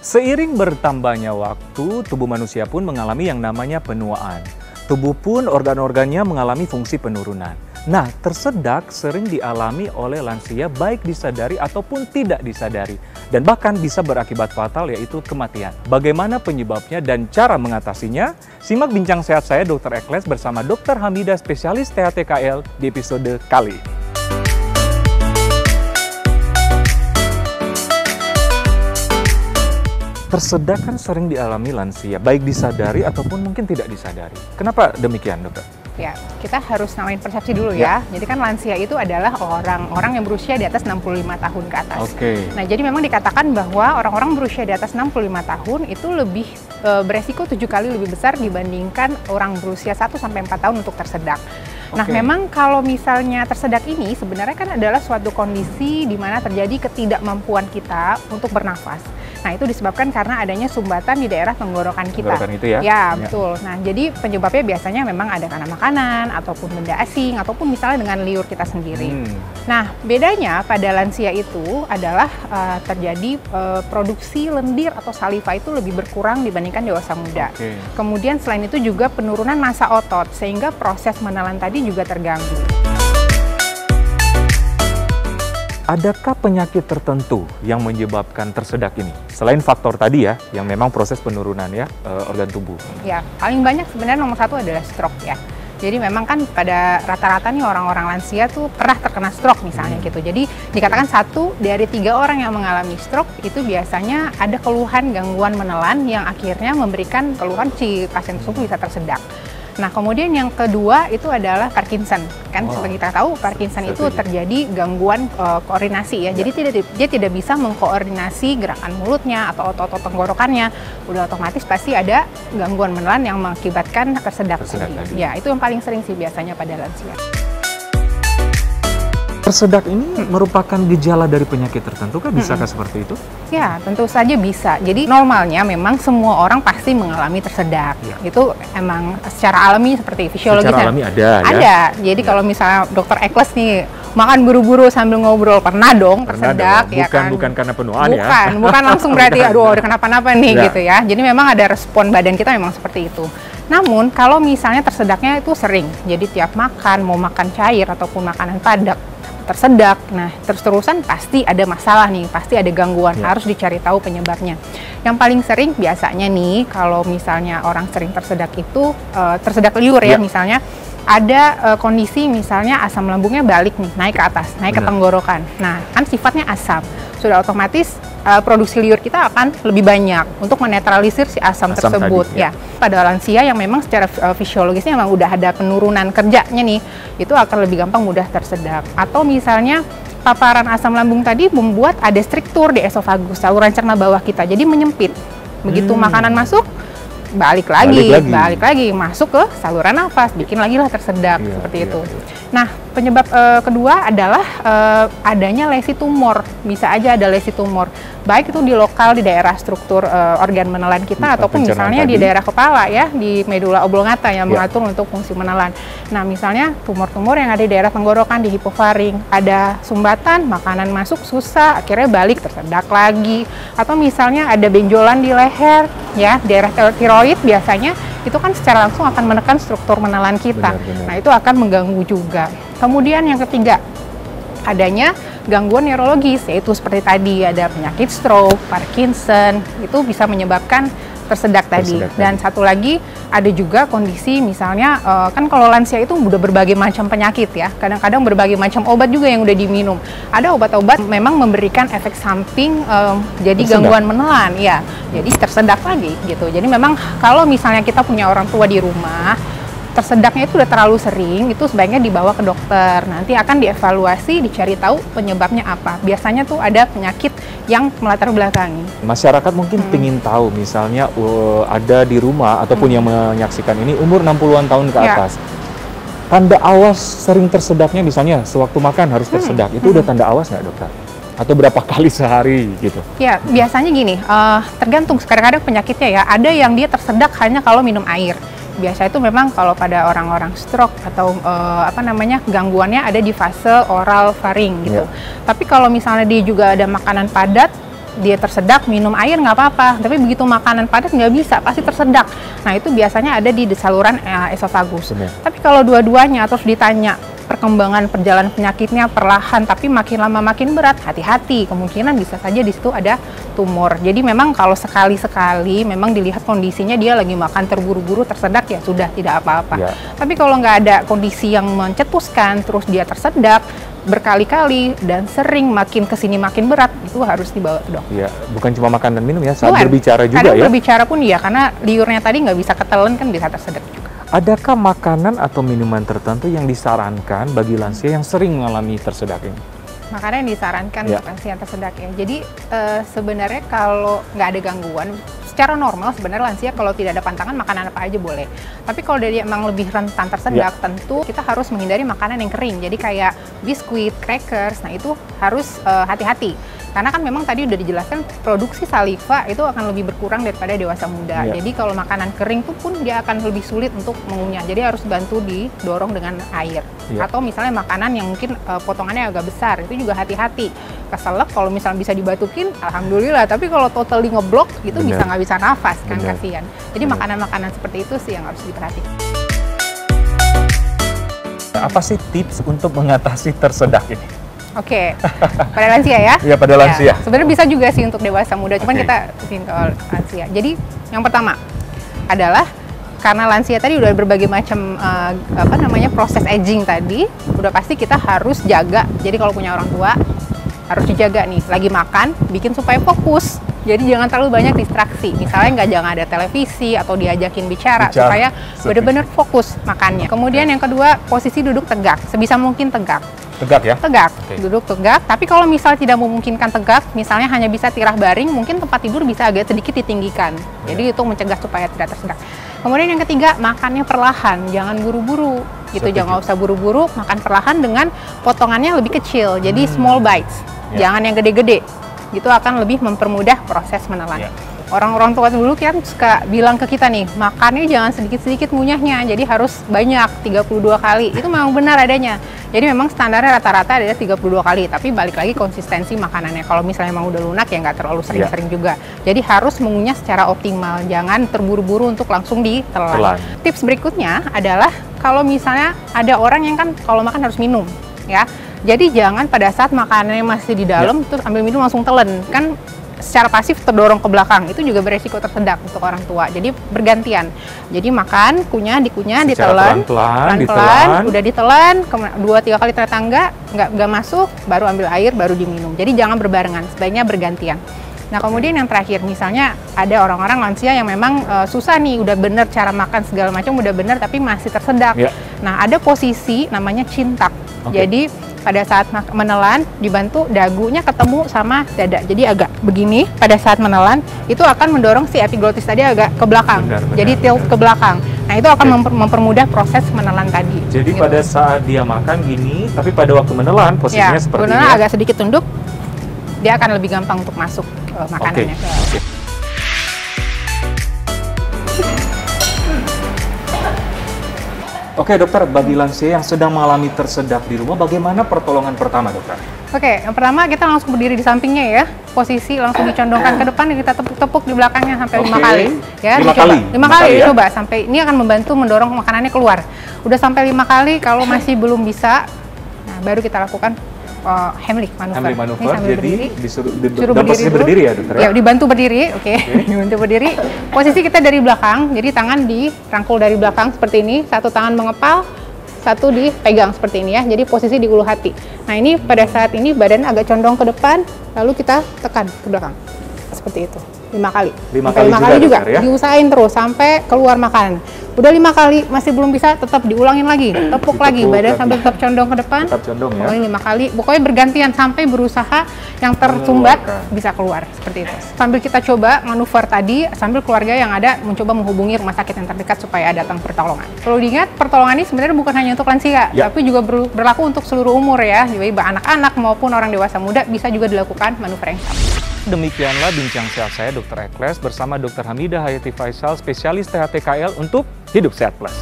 Seiring bertambahnya waktu, tubuh manusia pun mengalami yang namanya penuaan. Tubuh pun organ-organnya mengalami fungsi penurunan. Nah, tersedak sering dialami oleh lansia baik disadari ataupun tidak disadari. Dan bahkan bisa berakibat fatal yaitu kematian. Bagaimana penyebabnya dan cara mengatasinya? Simak bincang sehat saya Dr. Ekles bersama Dr. Hamidah, spesialis THTKL di episode kali ini. Tersedak kan sering dialami lansia, baik disadari ataupun mungkin tidak disadari. Kenapa demikian, dokter? Ya, kita harus namain persepsi dulu ya. Jadi kan lansia itu adalah orang-orang yang berusia di atas 65 tahun ke atas. Nah, jadi memang dikatakan bahwa orang-orang berusia di atas 65 tahun itu lebih beresiko 7 kali lebih besar dibandingkan orang berusia 1-4 tahun untuk tersedak. Nah, memang kalau misalnya tersedak ini sebenarnya kan adalah suatu kondisi di mana terjadi ketidakmampuan kita untuk bernafas. Nah, itu disebabkan karena adanya sumbatan di daerah tenggorokan kita. Tenggorokan itu ya? Ya, betul. Nah, jadi penyebabnya biasanya memang ada karena makanan, ataupun benda asing, ataupun misalnya dengan liur kita sendiri. Nah, bedanya pada lansia itu adalah terjadi produksi lendir atau saliva itu lebih berkurang dibandingkan dewasa muda. Kemudian selain itu juga penurunan massa otot, sehingga proses menelan tadi juga terganggu. Adakah penyakit tertentu yang menyebabkan tersedak ini? Selain faktor tadi ya, yang memang proses penurunan ya organ tubuh. Ya, paling banyak sebenarnya nomor satu adalah stroke ya. Jadi memang kan pada rata-rata nih orang-orang lansia tuh pernah terkena stroke misalnya gitu. Jadi dikatakan 1 dari 3 orang yang mengalami stroke itu biasanya ada keluhan gangguan menelan yang akhirnya memberikan keluhan si pasien tersebut bisa tersedak. Nah, kemudian yang kedua itu adalah Parkinson. Kan seperti kita tahu Parkinson itu terjadi gangguan koordinasi ya. Jadi dia tidak bisa mengkoordinasi gerakan mulutnya atau otot-otot tenggorokannya. Udah otomatis pasti ada gangguan menelan yang mengakibatkan tersedak tadi. Ya, itu yang paling sering sih biasanya pada lansia. Tersedak ini merupakan gejala dari penyakit tertentu kan? Bisakah seperti itu? Ya, tentu saja bisa. Jadi normalnya memang semua orang pasti mengalami tersedak. Itu emang secara alami seperti fisiologis. Secara alami ada ya? Ada. Jadi kalau misalnya Dr. Ekles nih makan buru-buru sambil ngobrol, pernah dong tersedak. Ya kan? Bukan karena penuaan ya? Bukan langsung berarti aduh ada kenapa-napa nih gitu ya. Jadi memang ada respon badan kita memang seperti itu. Namun kalau misalnya tersedaknya itu sering, jadi tiap makan, mau makan cair ataupun makanan padat, tersedak, nah terus-terusan pasti ada masalah nih, pasti ada gangguan, harus dicari tahu penyebabnya. Yang paling sering biasanya nih, kalau misalnya orang sering tersedak itu, tersedak liur ya misalnya, ada kondisi misalnya asam lambungnya balik nih, naik ke atas, naik ke tenggorokan. Nah, kan sifatnya asam, sudah otomatis produksi liur kita akan lebih banyak untuk menetralisir si asam tersebut tadi, ya. Pada lansia yang memang secara fisiologisnya memang udah ada penurunan kerjanya nih, itu akan lebih gampang mudah tersedak. Atau misalnya paparan asam lambung tadi membuat ada struktur di esofagus, saluran cerna bawah kita, jadi menyempit. Begitu makanan masuk, balik lagi masuk ke saluran nafas, bikin lagi lah tersedak seperti itu. Nah, penyebab kedua adalah adanya lesi tumor. Bisa aja ada lesi tumor, baik itu di lokal di daerah struktur organ menelan kita ataupun misalnya di daerah kepala ya, di medula oblongata yang mengatur untuk fungsi menelan. Nah, misalnya tumor-tumor yang ada di daerah tenggorokan, di hipofaring, ada sumbatan, makanan masuk susah, akhirnya balik tersedak lagi. Atau misalnya ada benjolan di leher ya, daerah tiroid biasanya itu kan secara langsung akan menekan struktur menelan kita. Nah, itu akan mengganggu juga. Kemudian yang ketiga, adanya gangguan neurologis, yaitu seperti tadi ada penyakit stroke, Parkinson, itu bisa menyebabkan tersedak tadi. Dan satu lagi ada juga kondisi misalnya kan kalau lansia itu udah berbagai macam penyakit ya, kadang-kadang berbagai macam obat juga yang udah diminum. Ada obat-obat memang memberikan efek samping jadi gangguan menelan ya, jadi tersedak lagi gitu. Jadi memang kalau misalnya kita punya orang tua di rumah tersedaknya itu udah terlalu sering, itu sebaiknya dibawa ke dokter. Nanti akan dievaluasi, dicari tahu penyebabnya apa. Biasanya tuh ada penyakit yang melatar belakangi. Masyarakat mungkin ingin tahu, misalnya ada di rumah ataupun yang menyaksikan ini umur 60-an tahun ke atas. Tanda awas sering tersedaknya misalnya sewaktu makan harus tersedak, itu udah tanda awas nggak, dokter? Atau berapa kali sehari gitu? Ya, biasanya gini, tergantung kadang-kadang penyakitnya ya. Ada yang dia tersedak hanya kalau minum air. Biasa itu memang kalau pada orang-orang stroke atau gangguannya ada di fase oral faring gitu. Tapi kalau misalnya dia juga ada makanan padat, dia tersedak, minum air nggak apa-apa, tapi begitu makanan padat nggak bisa, pasti tersedak. Nah itu biasanya ada di saluran esofagus. Tapi kalau dua-duanya terus ditanya perkembangan perjalanan penyakitnya perlahan tapi makin lama makin berat, hati-hati, kemungkinan bisa saja di situ ada tumor. Jadi memang kalau sekali-sekali memang dilihat kondisinya dia lagi makan terburu-buru tersedak, ya sudah tidak apa-apa. Tapi kalau nggak ada kondisi yang mencetuskan terus dia tersedak berkali-kali dan sering makin kesini makin berat, itu harus dibawa ke dokter. Ya, bukan cuma makan dan minum ya, saat berbicara juga kadang ya. Berbicara pun ya, karena liurnya tadi nggak bisa ketelan kan bisa tersedak juga. Adakah makanan atau minuman tertentu yang disarankan bagi lansia yang sering mengalami tersedak ini? Makanan yang disarankan untuk lansia yang tersedak ya. Jadi sebenarnya kalau nggak ada gangguan, secara normal sebenarnya lansia kalau tidak ada pantangan makanan apa aja boleh. Tapi kalau dia emang lebih rentan tersedak, tentu kita harus menghindari makanan yang kering. Jadi kayak biskuit, crackers, nah itu harus hati-hati. Karena kan memang tadi udah dijelaskan produksi saliva itu akan lebih berkurang daripada dewasa muda. Jadi kalau makanan kering itu pun dia akan lebih sulit untuk mengunyah. Jadi harus bantu didorong dengan air. Atau misalnya makanan yang mungkin potongannya agak besar, itu juga hati-hati. Keselak kalau misalnya bisa dibatukin, alhamdulillah. Tapi kalau totally ngeblok, itu nggak bisa nafas kan, kasihan. Jadi makanan-makanan seperti itu sih yang harus diperhatikan. Apa sih tips untuk mengatasi tersedak ini? Oke, pada lansia ya? Iya, pada lansia. Sebenarnya bisa juga sih untuk dewasa muda, cuman kita sini ke lansia. Jadi yang pertama adalah karena lansia tadi udah berbagai macam proses aging tadi, udah pasti kita harus jaga. Jadi kalau punya orang tua harus dijaga nih, lagi makan, bikin supaya fokus. Jadi jangan terlalu banyak distraksi. Misalnya jangan ada televisi atau diajakin bicara. Supaya benar-benar fokus makannya. Kemudian yang kedua, posisi duduk tegak, sebisa mungkin tegak. Tegak ya? Tegak, duduk tegak. Tapi kalau misal tidak memungkinkan tegak, misalnya hanya bisa tirah baring, mungkin tempat tidur bisa agak sedikit ditinggikan. Jadi itu mencegah supaya tidak tersedak. Kemudian yang ketiga, makannya perlahan, jangan buru-buru. Gitu, jangan usah buru-buru, makan perlahan dengan potongannya lebih kecil. Jadi small bites, jangan yang gede-gede. Gitu akan lebih mempermudah proses menelan. Orang-orang tua dulu kan suka bilang ke kita nih, makannya jangan sedikit-sedikit ngunyahnya, jadi harus banyak, 32 kali. Itu memang benar adanya. Jadi memang standarnya rata-rata ada 32 kali, tapi balik lagi konsistensi makanannya. Kalau misalnya emang udah lunak ya nggak terlalu sering-sering juga. Jadi harus mengunyah secara optimal, jangan terburu-buru untuk langsung ditelan. Tips berikutnya adalah kalau misalnya ada orang yang kan kalau makan harus minum, ya. Jadi jangan pada saat makanannya masih di dalam terus ambil minum langsung telan. Kan secara pasif terdorong ke belakang, itu juga beresiko tersedak untuk orang tua. Jadi bergantian. Jadi makan, dikunyah, ditelan, pelan-pelan, udah ditelan, 2-3 kali ternyata nggak masuk, baru ambil air, baru diminum. Jadi jangan berbarengan, sebaiknya bergantian. Nah kemudian yang terakhir, misalnya ada orang-orang lansia yang memang susah nih, udah bener cara makan segala macam, udah bener tapi masih tersedak. Nah ada posisi namanya cintak. Jadi pada saat menelan dibantu dagunya ketemu sama dada, jadi agak begini. Pada saat menelan itu akan mendorong si epiglotis tadi agak ke belakang, jadi tilt ke belakang. Nah itu akan mempermudah proses menelan tadi. Jadi pada saat dia makan gini, tapi pada waktu menelan posisinya seperti ini. Agak sedikit tunduk, dia akan lebih gampang untuk masuk makanannya. Oke dokter, bagi lansia yang sedang mengalami tersedak di rumah, bagaimana pertolongan pertama dokter? Oke, yang pertama kita langsung berdiri di sampingnya ya, posisi langsung dicondongkan ke depan dan kita tepuk-tepuk di belakangnya sampai 5 kali. Ya, 5 kali ya? Coba sampai ini akan membantu mendorong makanannya keluar. Udah sampai 5 kali, kalau masih belum bisa, nah baru kita lakukan Heimlich manuver. Jadi berdiri. Disuruh berdiri ya dokter? Ya, dibantu berdiri, dibantu berdiri. Posisi kita dari belakang, jadi tangan dirangkul dari belakang seperti ini, satu tangan mengepal, satu dipegang seperti ini ya. Jadi posisi di ulu hati. Nah ini pada saat ini badan agak condong ke depan, lalu kita tekan ke belakang seperti itu. 5 kali. 5 kali juga ya? Diusahain terus sampai keluar makanan. Udah 5 kali masih belum bisa, tetap diulangin lagi, tepuk lagi, badan sambil tetap condong ke depan. Tetap condong ya. Pokoknya 5 kali, pokoknya bergantian sampai berusaha yang tersumbat bisa keluar seperti itu. Sambil kita coba manuver tadi, sambil keluarga yang ada mencoba menghubungi rumah sakit yang terdekat supaya datang pertolongan. Perlu diingat, pertolongan ini sebenarnya bukan hanya untuk lansia, tapi juga berlaku untuk seluruh umur ya. Jadi anak-anak maupun orang dewasa muda bisa juga dilakukan manuver yang sama. Demikianlah bincang sehat saya Dr. Ekles bersama Dr. Hamidah Hayati Faisal, spesialis THT KL untuk Hidup Sehat Plus.